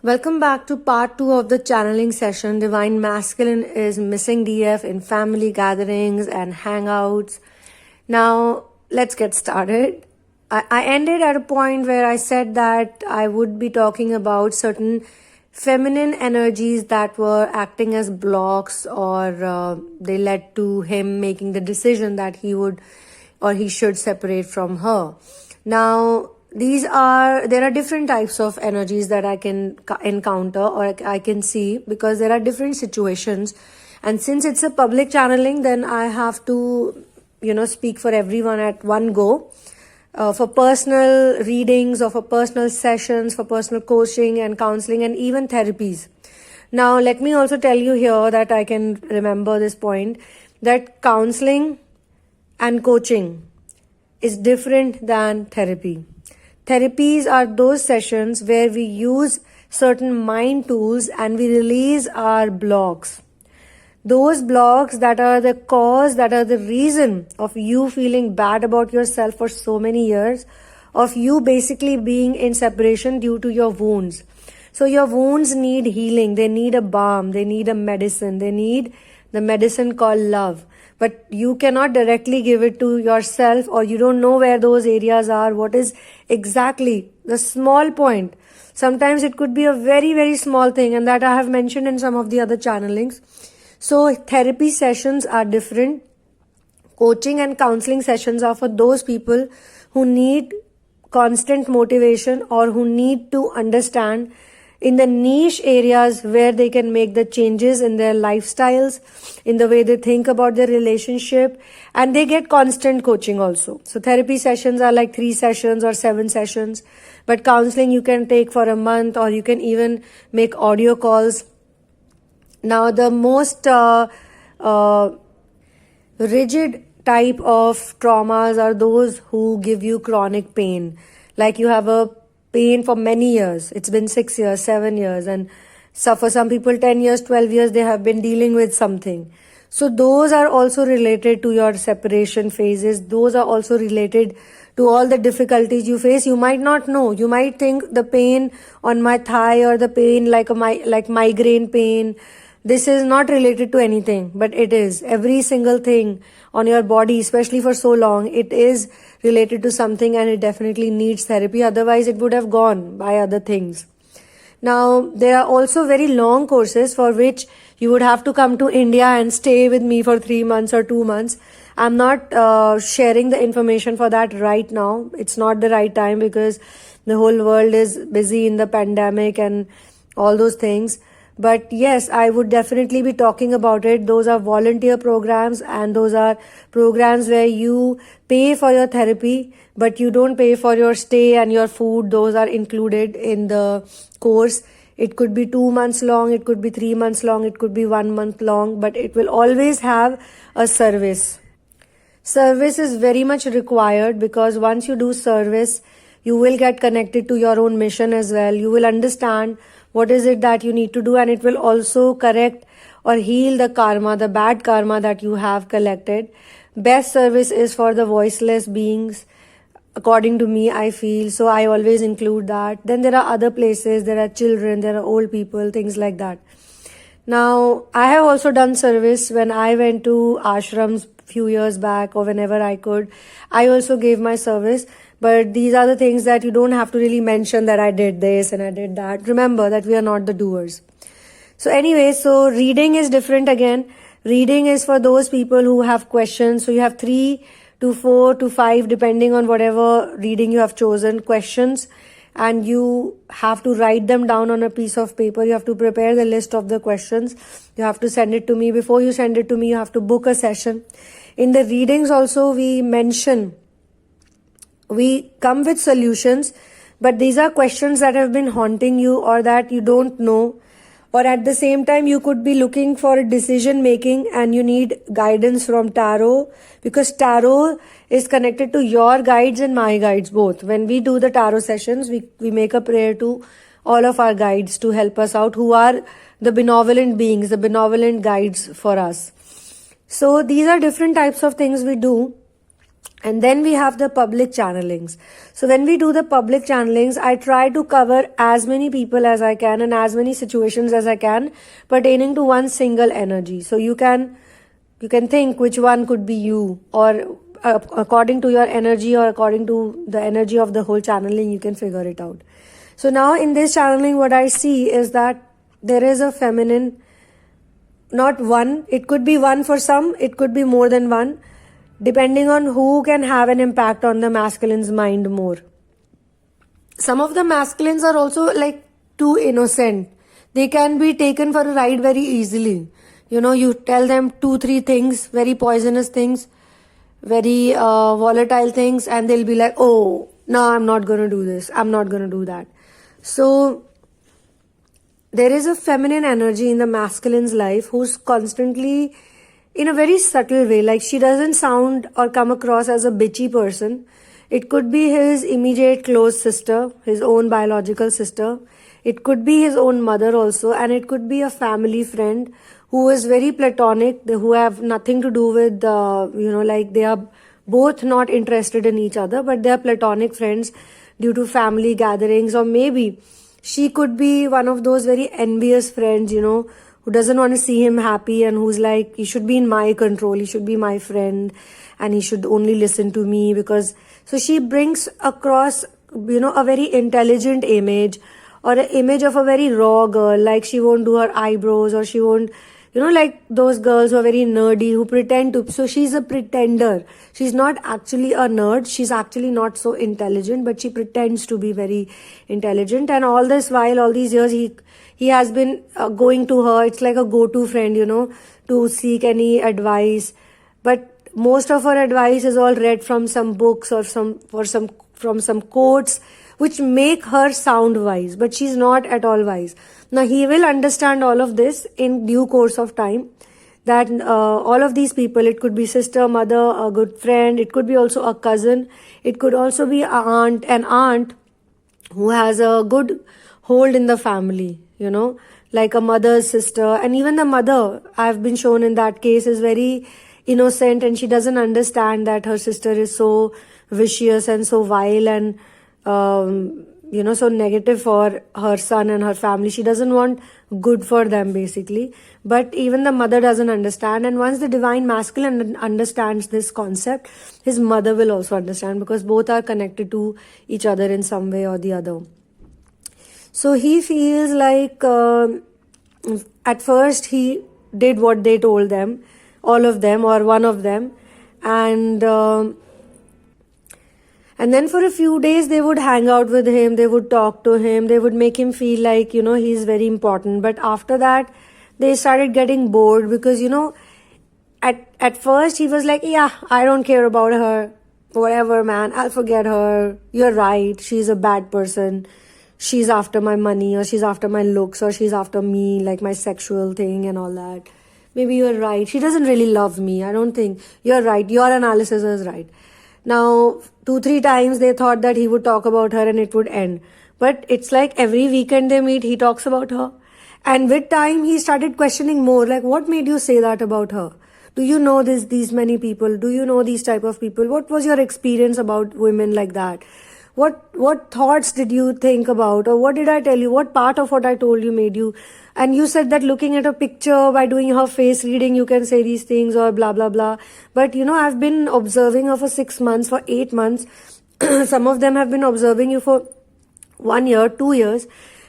Welcome back to part 2 of the channeling session. Divine Masculine is missing DF in family gatherings and hangouts. Now, let's get started. I ended at a point where I said that I would be talking about certain feminine energies that were acting as blocks, or they led to him making the decision that he would or he should separate from her. Now, there are different types of energies that I can encounter or I can see, because there are different situations. And since it's a public channeling, then I have to, speak for everyone at one go. For personal readings or for personal sessions, for personal coaching and counseling and even therapies. Now, let me also tell you here that I can remember this point, that counseling and coaching is different than therapy. Therapies are those sessions where we use certain mind tools and we release our blocks. Those blocks that are the cause, that are the reason of you feeling bad about yourself for so many years, of you basically being in separation due to your wounds. So your wounds need healing, they need a balm, they need a medicine, they need the medicine called love. But you cannot directly give it to yourself, or you don't know where those areas are, what is exactly the small point. Sometimes it could be a very, very small thing, and that I have mentioned in some of the other channelings. So therapy sessions are different. Coaching and counseling sessions are for those people who need constant motivation or who need to understand in the niche areas where they can make the changes in their lifestyles, in the way they think about their relationship, and they get constant coaching also. So therapy sessions are like 3 sessions or 7 sessions, but counseling you can take for a month, or you can even make audio calls. Now, the most rigid type of traumas are those who give you chronic pain. Like you have a pain for many years. It's been 6 years, 7 years, and so for some people 10 years, 12 years, they have been dealing with something. So those are also related to your separation phases. Those are also related to all the difficulties you face. You might not know. You might think the pain on my thigh or the pain like migraine pain, this is not related to anything, but it is. Every single thing on your body, especially for so long, it is related to something, and it definitely needs therapy. Otherwise, it would have gone by other things. Now, there are also very long courses for which you would have to come to India and stay with me for 3 months or 2 months. I'm not sharing the information for that right now. It's not the right time because the whole world is busy in the pandemic and all those things. But yes, I would definitely be talking about it. Those are volunteer programs, and those are programs where you pay for your therapy, but you don't pay for your stay and your food. Those are included in the course. It could be 2 months long, it could be 3 months long, it could be 1 month long, but it will always have a service. Service is very much required, because once you do service, you will get connected to your own mission as well. You will understand what is it that you need to do, and it will also correct or heal the karma, the bad karma that you have collected. Best service is for the voiceless beings, according to me, I feel. So I always include that. Then there are other places, there are children, there are old people, things like that. Now, I have also done service when I went to ashrams few years back, or whenever I could. I also gave my service. But these are the things that you don't have to really mention that I did this and I did that. Remember that we are not the doers. So anyway, so reading is different again. Reading is for those people who have questions. So you have 3 to 4 to 5, depending on whatever reading you have chosen, questions. And you have to write them down on a piece of paper. You have to prepare the list of the questions. You have to send it to me. Before you send it to me, you have to book a session. In the readings also, we come with solutions, but these are questions that have been haunting you or that you don't know, or at the same time you could be looking for decision making and you need guidance from tarot, because tarot is connected to your guides and my guides both. When we do the tarot sessions, we make a prayer to all of our guides to help us out, who are the benevolent beings, the benevolent guides for us. So these are different types of things we do. And then we have the public channelings. So when we do the public channelings, I try to cover as many people as I can and as many situations as I can pertaining to one single energy. So you can think which one could be you, or according to your energy or according to the energy of the whole channeling, you can figure it out. So now in this channeling, what I see is that there is a feminine, not one, it could be one for some, it could be more than one, depending on who can have an impact on the masculine's mind more. Some of the masculines are also like too innocent. They can be taken for a ride very easily. You tell them 2-3 things, very poisonous things, very volatile things, and they'll be like, oh, no, I'm not going to do this, I'm not going to do that. So there is a feminine energy in the masculine's life who's constantly, in a very subtle way, like she doesn't sound or come across as a bitchy person. It could be his immediate close sister, his own biological sister. It could be his own mother also, and it could be a family friend who is very platonic, who have nothing to do with, like they are both not interested in each other, but they are platonic friends due to family gatherings. Or maybe she could be one of those very envious friends, who doesn't want to see him happy and who's like, he should be in my control, he should be my friend, and he should only listen to me because... So she brings across, a very intelligent image, or an image of a very raw girl, like she won't do her eyebrows, or she won't, like those girls who are very nerdy, who pretend to. So she's a pretender. She's not actually a nerd. She's actually not so intelligent, but she pretends to be very intelligent. And all this while, all these years, he has been going to her. It's like a go-to friend, to seek any advice. But most of her advice is all read from some books or from some quotes, which make her sound wise, but she's not at all wise. Now he will understand all of this in due course of time, that all of these people, it could be sister, mother, a good friend, it could be also a cousin, it could also be an aunt who has a good hold in the family, like a mother's sister. And even the mother, I've been shown in that case, is very innocent, and she doesn't understand that her sister is so vicious and so vile and so negative for her son and her family. She doesn't want good for them, basically. But even the mother doesn't understand. And once the divine masculine understands this concept, his mother will also understand, because both are connected to each other in some way or the other. So he feels like at first he did what they told them, all of them or one of them, and then for a few days they would hang out with him, they would talk to him, they would make him feel like, he's very important. But after that, they started getting bored, because, at first he was like, yeah, I don't care about her, whatever, man, I'll forget her, you're right, she's a bad person, she's after my money, or she's after my looks, or she's after me, like my sexual thing and all that. Maybe you're right, she doesn't really love me, I don't think, you're right, your analysis is right. Now, 2-3 times they thought that he would talk about her and it would end. But it's like every weekend they meet, he talks about her. And with time, he started questioning more, like, what made you say that about her? Do you know these many people? Do you know these type of people? What was your experience about women like that? What thoughts did you think about? Or what did I tell you? What part of what I told you made you? And you said that looking at a picture, by doing her face reading, you can say these things, or blah, blah, blah. But, I've been observing her for 6 months, for 8 months. Some of them have been observing you for 1 year, 2 years.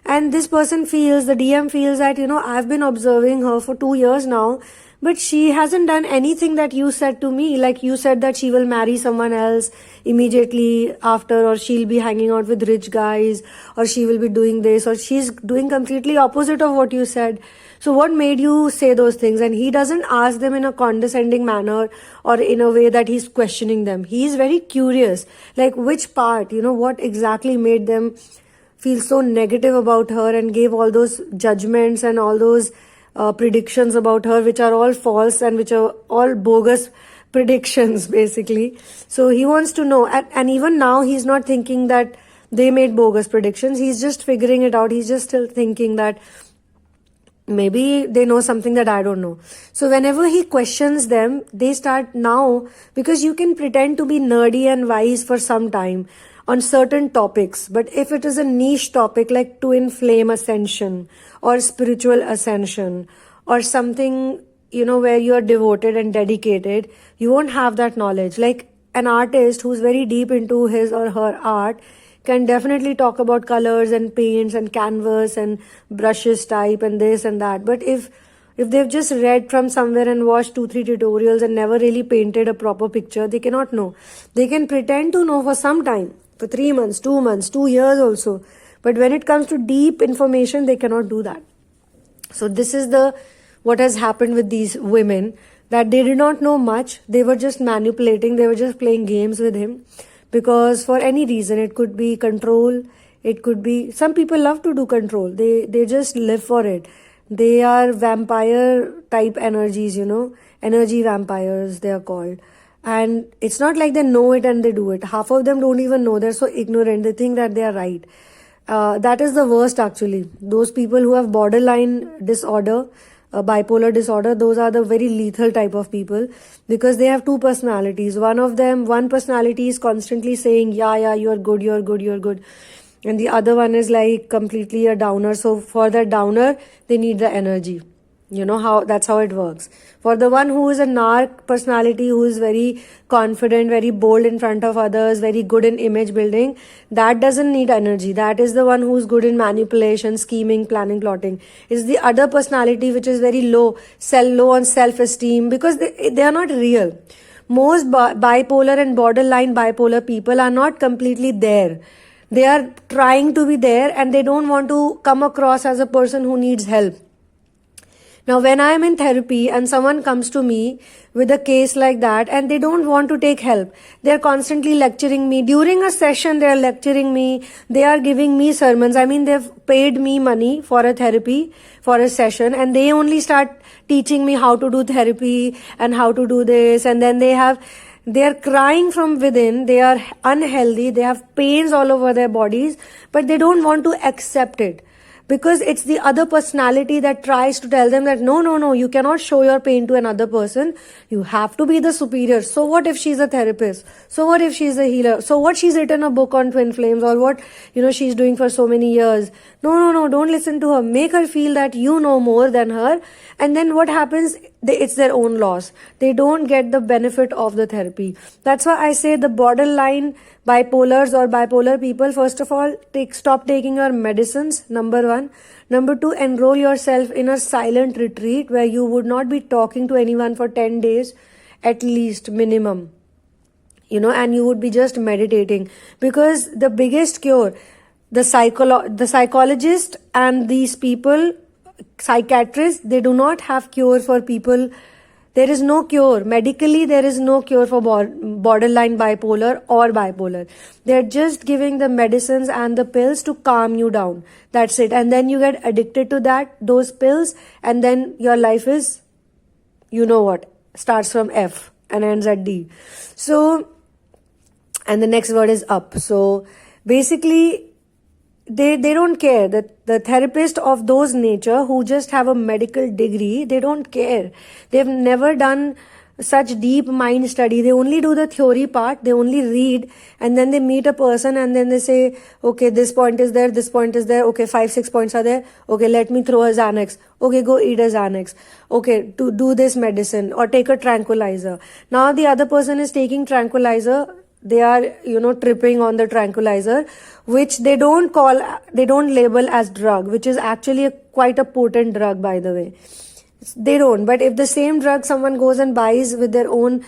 And this person feels, the DM feels that, I've been observing her for 2 years now, but she hasn't done anything that you said to me. Like you said that she will marry someone else immediately after, or she'll be hanging out with rich guys, or she will be doing this, or she's doing completely opposite of what you said. So what made you say those things? And he doesn't ask them in a condescending manner or in a way that he's questioning them. He's very curious, like which part, what exactly made them feel so negative about her and gave all those judgments and all those predictions about her, which are all false and which are all bogus predictions, basically. So he wants to know, and even now he's not thinking that they made bogus predictions. He's just figuring it out. He's just still thinking that Maybe they know something that I don't know. So whenever he questions them, they start now, because you can pretend to be nerdy and wise for some time on certain topics. But if it is a niche topic like twin flame ascension or spiritual ascension or something, where you are devoted and dedicated, you won't have that knowledge. Like an artist who's very deep into his or her art can definitely talk about colors and paints and canvas and brushes type and this and that. But if they've just read from somewhere and watched 2-3 tutorials and never really painted a proper picture, they cannot know. They can pretend to know for some time, for 3 months, 2 months, 2 years also. But when it comes to deep information, they cannot do that. So this is what has happened with these women, that they did not know much. They were just manipulating. They were just playing games with him. Because for any reason, it could be control, it could be, some people love to do control, they just live for it. They are vampire type energies, energy vampires they are called. And it's not like they know it and they do it. Half of them don't even know, they're so ignorant, they think that they are right. That is the worst actually. Those people who have borderline disorder, bipolar disorder, those are the very lethal type of people, because they have two personalities. One personality is constantly saying, yeah, you're good, you're good, you're good. And the other one is like completely a downer. So for that downer, they need the energy. That's how it works. For the one who is a narc personality, who is very confident, very bold in front of others, very good in image building, that doesn't need energy. That is the one who's good in manipulation, scheming, planning, plotting. It's the other personality which is very low on self-esteem, because they are not real. Most bipolar and borderline bipolar people are not completely there. They are trying to be there, and they don't want to come across as a person who needs help. Now, when I am in therapy and someone comes to me with a case like that and they don't want to take help, they are constantly lecturing me. During a session, they are lecturing me. They are giving me sermons. I mean, they've paid me money for a therapy, for a session, and they only start teaching me how to do therapy and how to do this. And then they are crying from within. They are unhealthy. They have pains all over their bodies, but they don't want to accept it. Because it's the other personality that tries to tell them that no, you cannot show your pain to another person. You have to be the superior. So what if she's a therapist? So what if she's a healer? So what, she's written a book on twin flames, or what, she's doing for so many years. No, don't listen to her. Make her feel that you know more than her. And then what happens? It's their own loss. They don't get the benefit of the therapy. That's why I say the borderline bipolars or bipolar people, first of all, stop taking your medicines, number one. Number two, enroll yourself in a silent retreat where you would not be talking to anyone for 10 days, at least minimum. And you would be just meditating. Because the biggest cure, the psychologist and these people, psychiatrists, they do not have cure for people. There is no cure. Medically, there is no cure for borderline bipolar or bipolar. They're just giving the medicines and the pills to calm you down. That's it. And then you get addicted to those pills, and then your life is, starts from F and ends at D. So, and the next word is up. So, basically, they don't care. The therapist of those nature who just have a medical degree, they don't care. They've never done such deep mind study. They only do the theory part. They only read, and then they meet a person and then they say, okay, this point is there, this point is there. Okay, 5-6 points are there. Okay, let me throw a Xanax. Okay, go eat a Xanax. Okay, to do this medicine or take a tranquilizer. Now the other person is taking tranquilizer. They are, tripping on the tranquilizer, which they don't label as drug, which is actually quite a potent drug, by the way. They don't. But if the same drug someone goes and buys with their own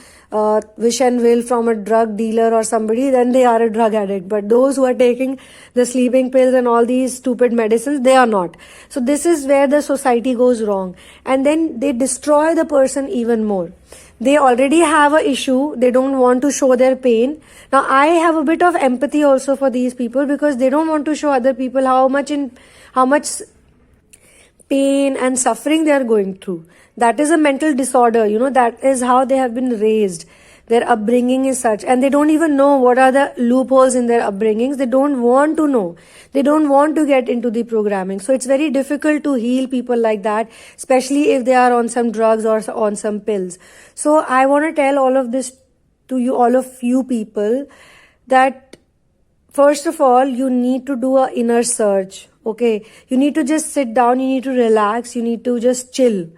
wish and will from a drug dealer or somebody, then they are a drug addict. But those who are taking the sleeping pills and all these stupid medicines, they are not. So this is where the society goes wrong. And then they destroy the person even more. They already have an issue. They don't want to show their pain. Now, I have a bit of empathy also for these people, because they don't want to show other people how much pain and suffering they are going through. That is a mental disorder. That is how they have been raised. Their upbringing is such, and they don't even know what are the loopholes in their upbringings. They don't want to know. They don't want to get into the programming. So it's very difficult to heal people like that, especially if they are on some drugs or on some pills. So I want to tell all of this to you, all of you people, that first of all, you need to do a inner search. Okay, you need to just sit down, you need to relax, you need to just chill,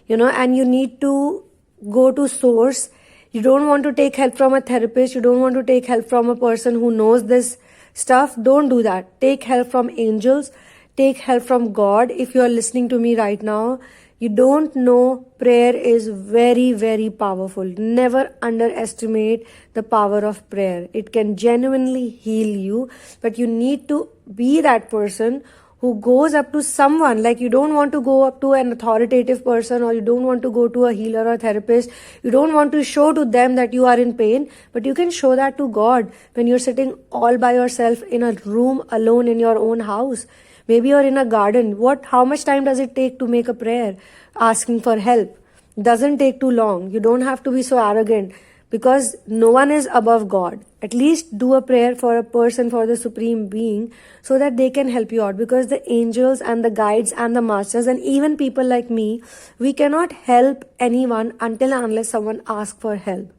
and you need to go to source. You don't want to take help from a therapist, you don't want to take help from a person who knows this stuff. Don't do that. Take help from angels, take help from God. If you are listening to me right now, you don't know, prayer is very, very powerful. Never underestimate the power of prayer. It can genuinely heal you, but you need to be that person who goes up to someone. Like, you don't want to go up to an authoritative person, or you don't want to go to a healer or therapist. You don't want to show to them that you are in pain, but you can show that to God when you're sitting all by yourself in a room alone in your own house. Maybe you're in a garden. How much time does it take to make a prayer asking for help? Doesn't take too long. You don't have to be so arrogant, because no one is above God. At least do a prayer for a person, for the Supreme Being, so that they can help you out. Because the angels and the guides and the masters and even people like me, we cannot help anyone until and unless someone asks for help.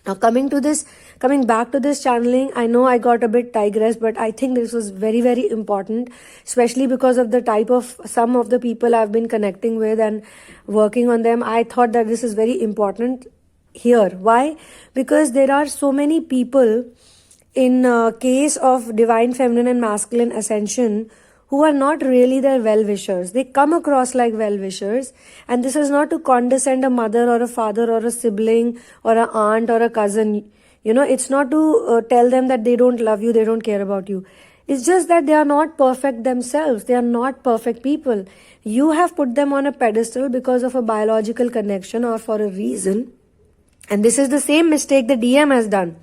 Now, coming back to this channeling, I know I got a bit digressed, but I think this was very, very important, especially because of the type of some of the people I've been connecting with and working on them. I thought that this is very important here. Why? Because there are so many people in case of divine feminine and masculine ascension who are not really their well-wishers. They come across like well-wishers, and this is not to condescend a mother or a father or a sibling or an aunt or a cousin. It's not to tell them that they don't love you, they don't care about you. It's just that they are not perfect themselves. They are not perfect people. You have put them on a pedestal because of a biological connection or for a reason. And this is the same mistake the DM has done.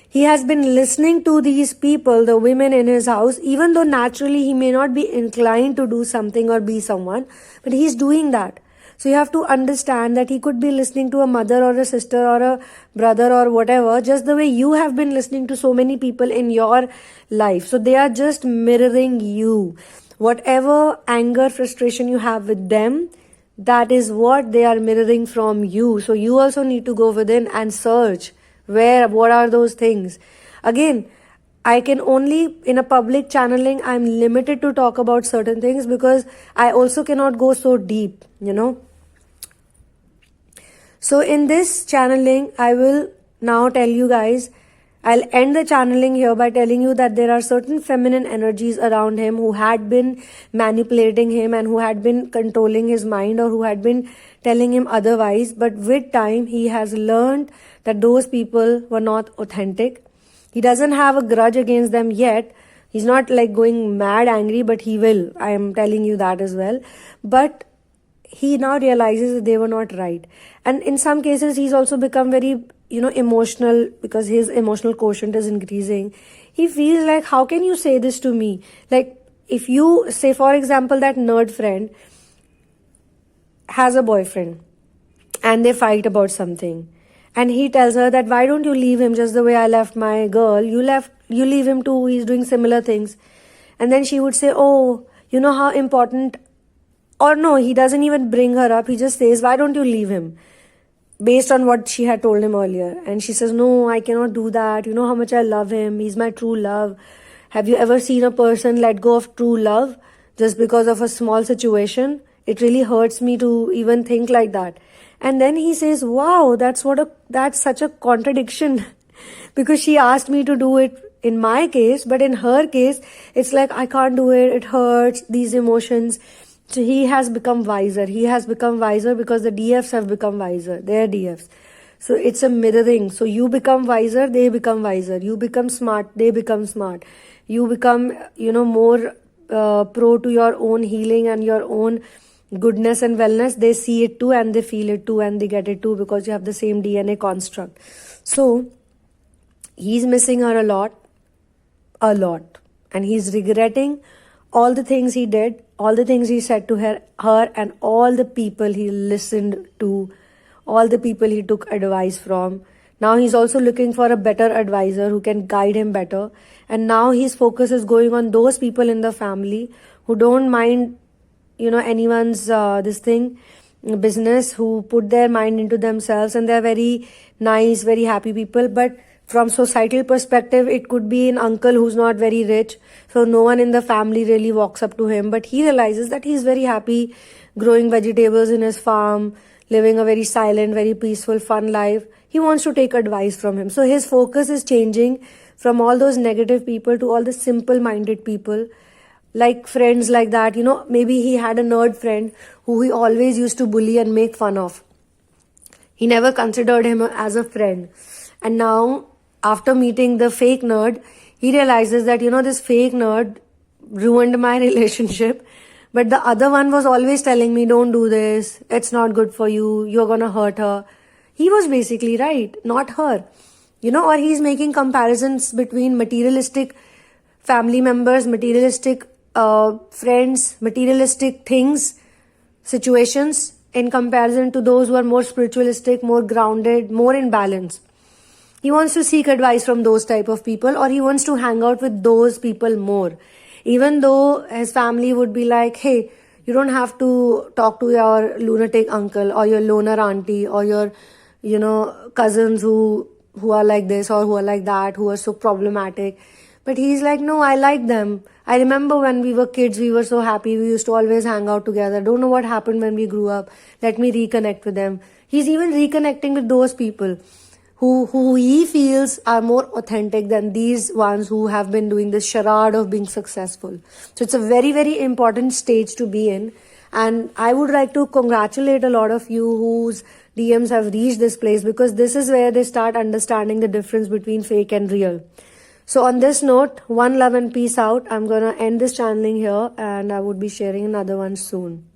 He has been listening to these people, the women in his house, even though naturally he may not be inclined to do something or be someone, but he's doing that. So you have to understand that he could be listening to a mother or a sister or a brother or whatever, just the way you have been listening to so many people in your life. So they are just mirroring you. Whatever anger, frustration you have with them, that is what they are mirroring from you. So you also need to go within and search. What are those things? Again, I can only, in a public channeling, I'm limited to talk about certain things because I also cannot go so deep, So in this channeling, I will now tell you guys, I'll end the channeling here by telling you that there are certain feminine energies around him who had been manipulating him and who had been controlling his mind or who had been telling him otherwise. But with time, he has learned that those people were not authentic. He doesn't have a grudge against them yet. He's not like going mad angry, but he will. I am telling you that as well. But he now realizes that they were not right. And in some cases, he's also become very, emotional because his emotional quotient is increasing. He feels like, how can you say this to me? Like, if you say, for example, that nerd friend has a boyfriend and they fight about something. And he tells her that, why don't you leave him just the way I left my girl? You leave him too. He's doing similar things. And then she would say, oh, you know how important, or no, he doesn't even bring her up. He just says, why don't you leave him? Based on what she had told him earlier. And she says, no, I cannot do that. You know how much I love him. He's my true love. Have you ever seen a person let go of true love just because of a small situation? It really hurts me to even think like that. And then he says, wow, that's such a contradiction because she asked me to do it in my case, but in her case, it's like, I can't do it. It hurts, these emotions. So he has become wiser. He has become wiser because the DFs have become wiser. They're DFs. So it's a mirroring. So you become wiser, they become wiser. You become smart, they become smart. You become, more pro to your own healing and your own goodness and wellness. They see it too and they feel it too and they get it too because you have the same DNA construct. So he's missing her a lot. And he's regretting all the things he did, all the things he said to her and all the people he listened to, all the people he took advice from. Now he's also looking for a better advisor who can guide him better. And now his focus is going on those people in the family who don't mind, anyone's business, who put their mind into themselves, and they're very nice, very happy people. But from societal perspective, it could be an uncle who's not very rich, so no one in the family really walks up to him, but he realizes that he's very happy growing vegetables in his farm, living a very silent, very peaceful, fun life. He wants to take advice from him. So his focus is changing from all those negative people to all the simple minded people, like friends like that. Maybe he had a nerd friend who he always used to bully and make fun of. He never considered him as a friend. And now, after meeting the fake nerd, he realizes that, this fake nerd ruined my relationship. But the other one was always telling me, don't do this, it's not good for you, you're gonna hurt her. He was basically right, not her. Or he's making comparisons between materialistic family members, materialistic friends, materialistic things, situations, in comparison to those who are more spiritualistic, more grounded, more in balance. He wants to seek advice from those type of people, or he wants to hang out with those people more. Even though his family would be like, hey, you don't have to talk to your lunatic uncle or your loner auntie or your, cousins who are like this or who are like that, who are so problematic. But he's like, no, I like them. I remember when we were kids, we were so happy. We used to always hang out together. Don't know what happened when we grew up. Let me reconnect with them. He's even reconnecting with those people who he feels are more authentic than these ones who have been doing this charade of being successful. So it's a very, very important stage to be in. And I would like to congratulate a lot of you whose DMs have reached this place, because this is where they start understanding the difference between fake and real. So on this note, one love and peace out. I'm going to end this channeling here, and I would be sharing another one soon.